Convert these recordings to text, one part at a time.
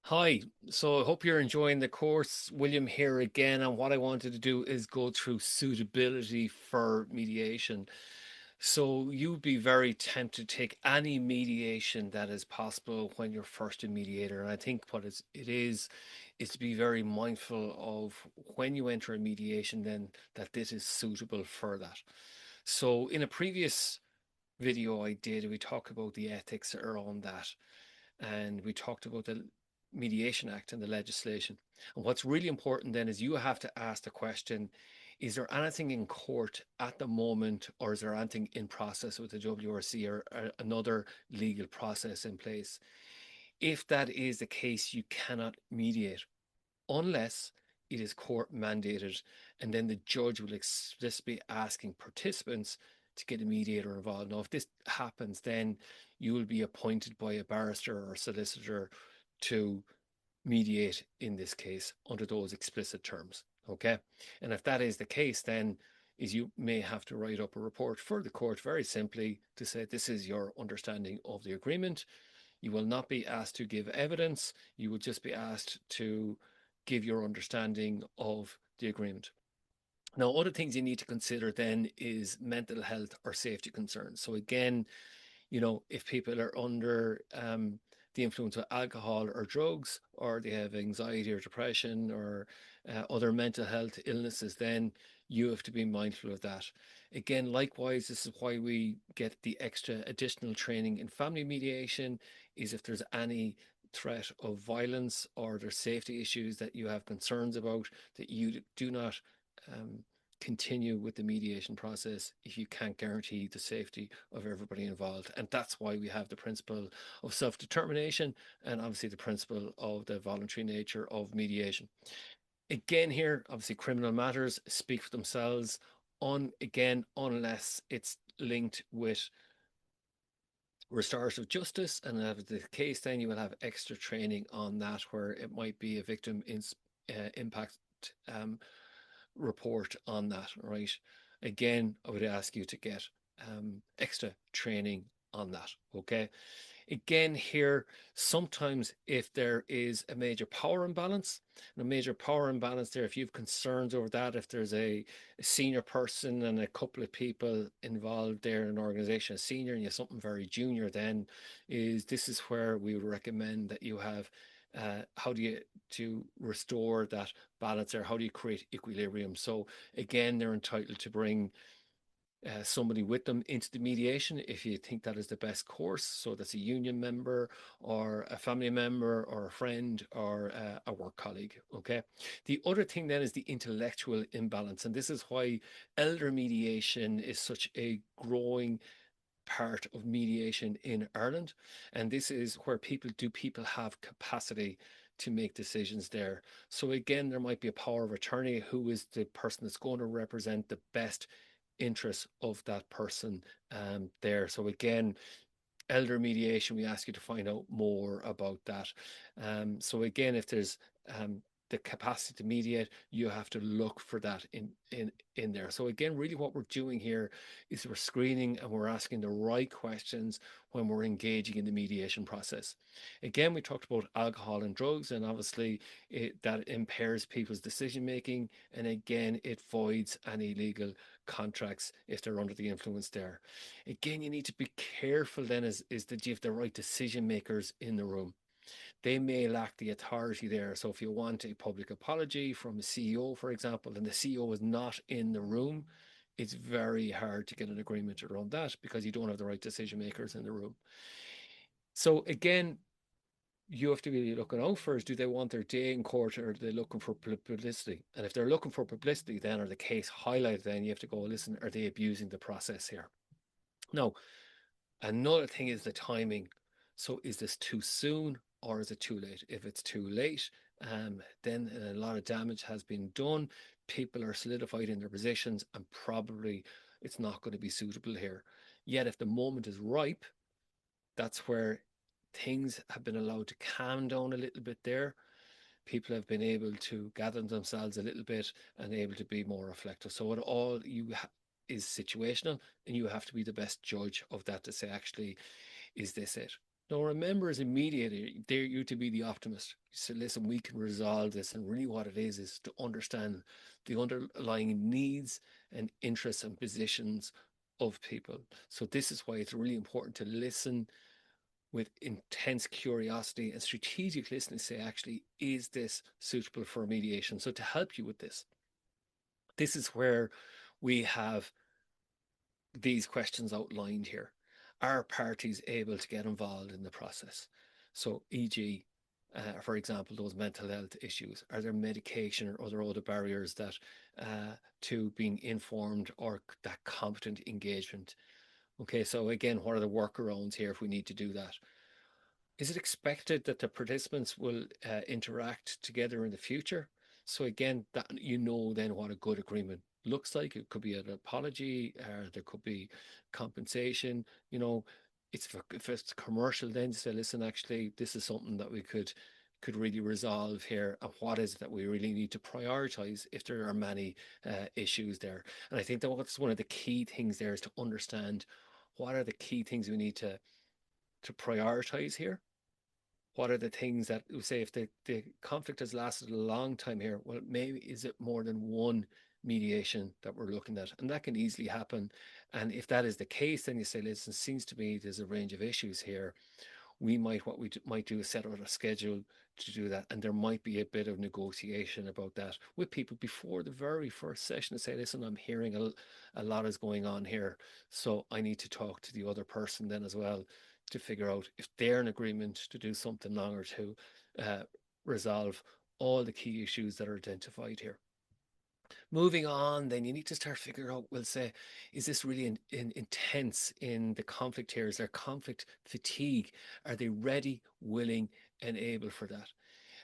Hi, so I hope you're enjoying the course. William here again, and what I wanted to do is go through suitability for mediation. So you'd be very tempted to take any mediation that is possible when you're first a mediator. And I think what it is to be very mindful of when you enter a mediation, then that this is suitable for that. So in a previous video I did, we talked about the ethics around that, and we talked about the Mediation Act and the legislation. And what's really important then is you have to ask the question, is there anything in court at the moment, or is there anything in process with the WRC or another legal process in place? If that is the case, you cannot mediate unless it is court mandated, and then the judge will explicitly be asking participants to get a mediator involved. Now, if this happens, then you will be appointed by a barrister or solicitor to mediate in this case under those explicit terms. Okay. And if that is the case, then is you may have to write up a report for the court very simply to say this is your understanding of the agreement. You will not be asked to give evidence. You will just be asked to give your understanding of the agreement. Now, other things you need to consider then is mental health or safety concerns. So again, if people are under the influence of alcohol or drugs, or they have anxiety or depression or other mental health illnesses, then you have to be mindful of that. Again, likewise, this is why we get the extra additional training in family mediation, is if there's any threat of violence or there's safety issues that you have concerns about, that you do not um, continue with the mediation process if you can't guarantee the safety of everybody involved. And that's why we have the principle of self-determination, and obviously the principle of the voluntary nature of mediation. Again, here, obviously criminal matters speak for themselves, unless it's linked with restorative justice. And if the case, then you will have extra training on that, where it might be a victim impact um, report on that, right? Again, I would ask you to get extra training on that, okay? Again, here, sometimes if there is a major power imbalance, and a major power imbalance there, if you have concerns over that, if there's a senior person and a couple of people involved there in an organization, a senior and you have something very junior, then this is where we would recommend that you have how do you to restore that balance there? How do you create equilibrium? So again, they're entitled to bring somebody with them into the mediation if you think that is the best course. So that's a union member or a family member or a friend or a work colleague. Okay. The other thing then is the intellectual imbalance. And this is why elder mediation is such a growing part of mediation in Ireland. And this is where people have capacity to make decisions there. So again, there might be a power of attorney who is the person that's going to represent the best interests of that person there. So again, elder mediation, we ask you to find out more about that. So again, if there's the capacity to mediate, you have to look for that in there. So again, really what we're doing here is we're screening and we're asking the right questions when we're engaging in the mediation process. Again, we talked about alcohol and drugs, and obviously that impairs people's decision making, and again, it voids any legal contracts if they're under the influence there. Again, you need to be careful then is that you have the right decision makers in the room. They may lack the authority there. So if you want a public apology from a CEO, for example, and the CEO is not in the room, it's very hard to get an agreement around that because you don't have the right decision makers in the room. So again, you have to be looking out for is, do they want their day in court, or are they looking for publicity? And if they're looking for publicity, then, or the case highlighted, then you have to go, listen, are they abusing the process here? Now, another thing is the timing. So is this too soon or is it too late? If it's too late, then a lot of damage has been done. People are solidified in their positions, and probably it's not going to be suitable here. Yet, if the moment is ripe, that's where things have been allowed to calm down a little bit there. People have been able to gather themselves a little bit and able to be more reflective. So it all is situational, and you have to be the best judge of that to say, actually, is this it? Now, remember, as a mediator, dare you to be the optimist. So, listen, we can resolve this. And really, what it is to understand the underlying needs and interests and positions of people. So, this is why it's really important to listen with intense curiosity and strategic listening. Say, actually, is this suitable for mediation? So, to help you with this is where we have these questions outlined here. Are parties able to get involved in the process? So, e.g., for example, those mental health issues, are there medication or other barriers that to being informed or that competent engagement? Okay, so again, what are the workarounds here if we need to do that? Is it expected that the participants will interact together in the future? So again, that then what a good agreement looks like. It could be an apology, there could be compensation. If it's commercial, then to say, listen, actually, this is something that we could really resolve here, and what is it that we really need to prioritize if there are many issues there. And I think that what's one of the key things there is to understand what are the key things we need to prioritize here. What are the things that we say if the conflict has lasted a long time here? Well, maybe is it more than one mediation that we're looking at? And that can easily happen. And if that is the case, then you say, listen, seems to me there's a range of issues here. What we might do is set out a schedule to do that, and there might be a bit of negotiation about that with people before the very first session to say, listen, I'm hearing a lot is going on here, so I need to talk to the other person then as well to figure out if they're in agreement to do something longer to uh, resolve all the key issues that are identified here. Moving on, then you need to start figuring out, we'll say, is this really intense in the conflict here? Is there conflict fatigue? Are they ready, willing, and able for that?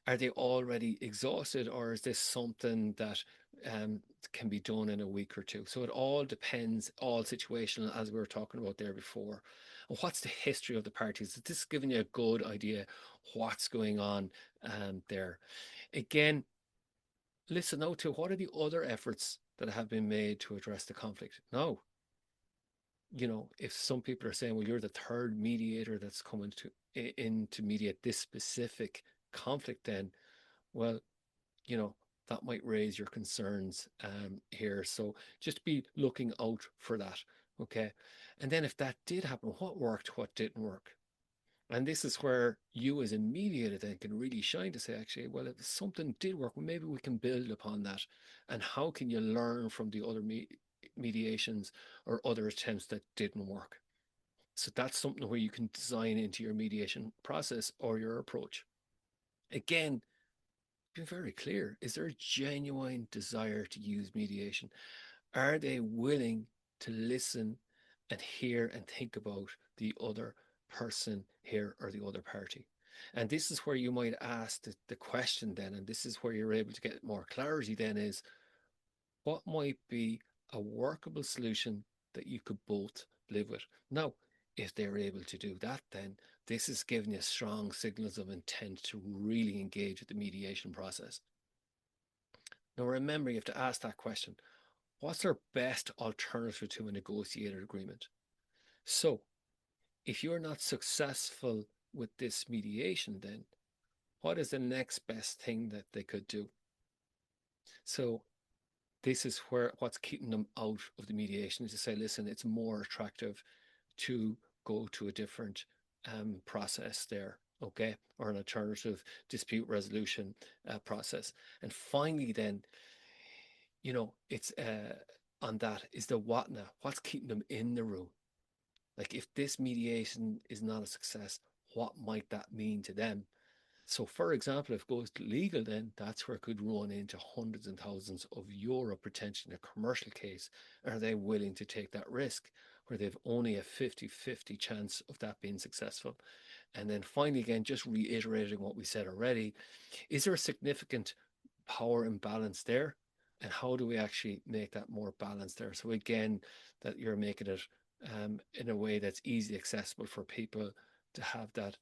Are they already exhausted, or is this something that um, can be done in a week or two? So it all depends, all situational, as we were talking about there before. And what's the history of the parties? This is giving you a good idea what's going on there. Again, listen now to what are the other efforts that have been made to address the conflict. Now, if some people are saying, well, you're the third mediator that's coming in to mediate this specific conflict, then, well, that might raise your concerns here. So just be looking out for that. Okay. And then if that did happen, what worked, what didn't work? And this is where you as a mediator then can really shine to say, actually, well, if something did work, well, maybe we can build upon that. And how can you learn from the other mediations or other attempts that didn't work? So that's something where you can design into your mediation process or your approach. Again, be very clear. Is there a genuine desire to use mediation? Are they willing to listen and hear and think about the other person here or the other party? And this is where you might ask the question then, and this is where you're able to get more clarity then is, what might be a workable solution that you could both live with? Now, if they're able to do that, then this is giving you strong signals of intent to really engage with the mediation process. Now, remember, you have to ask that question. What's our best alternative to a negotiated agreement? So, if you're not successful with this mediation, then what is the next best thing that they could do? So, this is what's keeping them out of the mediation is to say, listen, it's more attractive to go to a different process there, okay, or an alternative dispute resolution process. And finally, then, it's on that is the what now? What's keeping them in the room? Like if this mediation is not a success, what might that mean to them? So, for example, if it goes to legal, then that's where it could run into hundreds and thousands of euro potentially in a commercial case. Are they willing to take that risk where they've only a 50-50 chance of that being successful? And then finally, again, just reiterating what we said already, is there a significant power imbalance there? And how do we actually make that more balanced there? So again, that you're making it in a way that's easily accessible for people to have that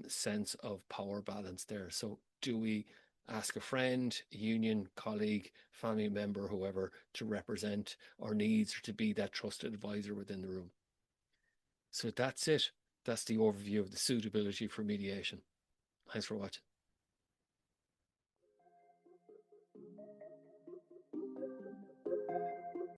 sense of power balance there. So do we ask a friend, a union, colleague, family member, whoever, to represent our needs or to be that trusted advisor within the room. So that's it. That's the overview of the suitability for mediation. Thanks for watching.